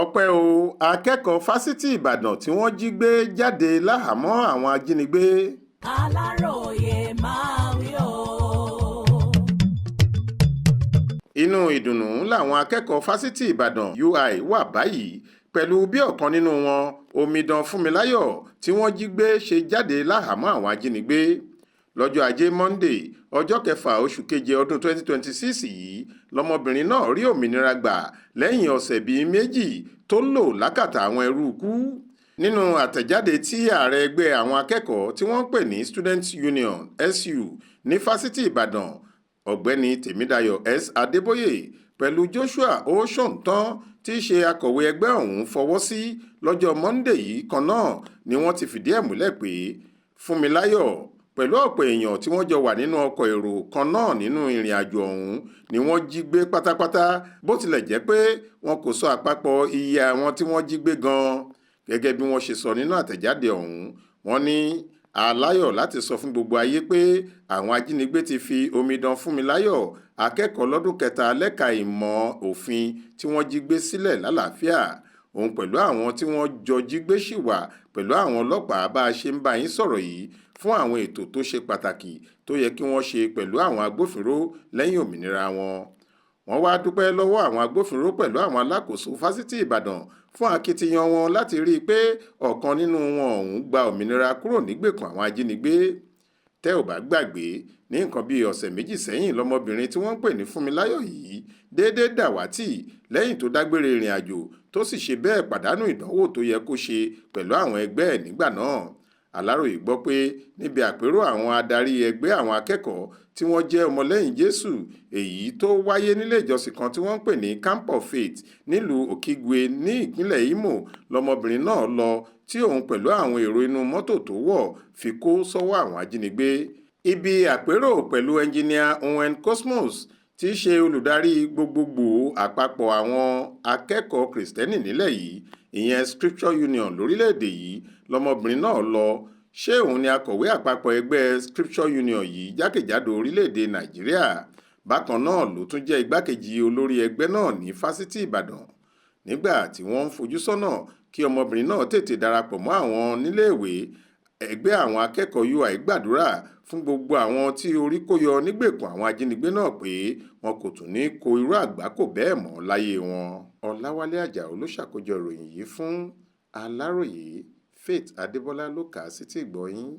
ọpẹ́ o akẹ́kọ̀ọ́ fásitì ìbàdàn tí wọ́n jí gbé jáde láhàámọ́ àwọn ajínigbé. aláròye máa wí o. inú ìdùnnú làwọn akẹ́kọ̀ọ́ fásitì ìbàdàn UI wà báyìí pẹ̀lú bí ọ̀kan nínú wọn omidan fúnmiláyọ̀ tí wọ́n jí gbé ṣe jáde láhàámọ́ àwọn ajínigbé lọ́jọ́ ajé Monday ọjọ́ 6 oṣù keje ọdún 2026 yìí lọmọbìnrin náà rí òmìnira gbà lẹ́yìn ọ̀sẹ̀ bíi méjì tó lò lákàtà àwọn ẹrú ikú. nínú àtẹ̀jáde tí ààrẹ ẹgbẹ́ àwọn akẹ́kọ̀ọ́ tí wọ́n ń pè ní Students Union SU ní fásitì Ìbàdàn ọ̀gbẹ́ni Tèmídayọ̀ S. Adébóyè pẹ̀lú Joshua O. Ṣóǹtán tí í ṣe akọ̀wé ẹgbẹ́ ọ̀hún fọwọ́ sí lọ́jọ́ Monday yìí kan náà ni wọ́n ti fìdí ẹ̀ múlẹ̀ pé Fúnmiláyọ̀ pẹ̀lú ọ̀pọ̀ èèyàn tí wọ́n jọ wà nínú ọkọ̀ èrò kan náà nínú ìrìn àjò ọ̀hún ni wọ́n jí gbé pátápátá bó tilẹ̀ jẹ́ pé wọn kò sọ àpapọ̀ iye àwọn tí wọ́n jí gbé gan-an. Gẹ́gẹ́ bí wọ́n ṣe sọ nínú àtẹ̀jáde ọ̀hún, wọ́n ní aláyọ̀ láti sọ fún gbogbo ayé pé àwọn ajínigbé ti fi omidan Fúnmiláyọ̀ akẹ́kọ̀ọ́ lọ́dún kẹta lẹ́ka ìmọ̀ òfin tí wọ́n jí gbé sílẹ̀ lálàáfíà. Òun pẹ̀lú àwọn tí wọ́n jọ jí gbé ṣì wà pẹ̀lú àwọn ọlọ́pàá bá a ṣe ń bá yín sọ̀rọ̀ yìí fún àwọn ètò tó ṣe pàtàkì tó yẹ kí wọ́n ṣe pẹ̀lú àwọn agbófinró lẹ́yìn òmìnira wọn. Wọ́n wá dúpẹ́ lọ́wọ́ àwọn agbófinró pẹ̀lú àwọn alákòóso fásitì Ìbàdàn fún akitiyan wọn láti rí i pé ọ̀kan nínú wọn ọ̀hún gba òmìnira kúrò nígbèkùn àwọn ajínigbé. Tẹ́ ò bá gbàgbé ní nǹkan bíi ọ̀sẹ̀ méjì sẹ́yìn lọmọbìnrin tí wọ́n ń pè ní Fúnmiláyọ̀ yìí déédéé dàwátì lẹ́yìn tó dágbére ìrìn àjò tó sì ṣe bẹ́ẹ̀ pàdánù ìdánwò tó yẹ kó ṣe pẹ̀lú àwọn ẹgbẹ́ ẹ̀ nígbà náà. Aláròyé gbọ́ pé níbi àpérò àwọn adarí ẹgbẹ́ àwọn akẹ́kọ̀ọ́ tí wọ́n jẹ́ ọmọlẹ́yìn Jésù èyí tó wáyé nílé ìjọsìn kan tí wọ́n ń pè ní Camp of Faith nílùú Òkìgwe ní ìpínlẹ̀ Imo lọmọbìnrin náà lọ tí òun pẹ̀lú àwọn èrò inú mọ́tò tó wọ̀ fi kó sọ́wọ́ àwọn ajínigbé. Ibi àpérò pẹ̀lú ẹnjiníà Owen Cosmos tí í ṣe olùdarí gbogbogbò àpapọ̀ àwọn akẹ́kọ̀ọ́ Kristẹni nílẹ̀ yìí ìyẹn Scripture Union lórílẹ̀‐èdè yìí lọmọbìnrin náà lọ. Ṣé òun ni akọ̀wé àpapọ̀ ẹgbẹ́ Scripture Union yìí jákèjádò orílẹ̀‐èdè Nàìjíríà. Bákan náà ló tún jẹ́ igbákejì olórí ẹgbẹ́ náà ní fásitì Ìbàdàn. Nígbà tí wọ́n ń fojú sọ́nà kí ọmọbìnrin náà tètè darapọ̀ mọ́ àwọn níléèwé, ẹgbẹ́ àwọn akẹ́kọ̀ọ́ UI gbàdúrà fún gbogbo àwọn tí orí kó yọ nígbèkùn àwọn ajínigbé náà pé wọn kò tún ní kó irú àgbákò bẹ́ẹ̀ mọ́ láyé wọn. Ọláwálé Àjàó ló ṣàkójọ ìròyìn yìí fún Aláròyé. Faith Adébọ́lá ló kà á sétígbọ̀ọ́ yín.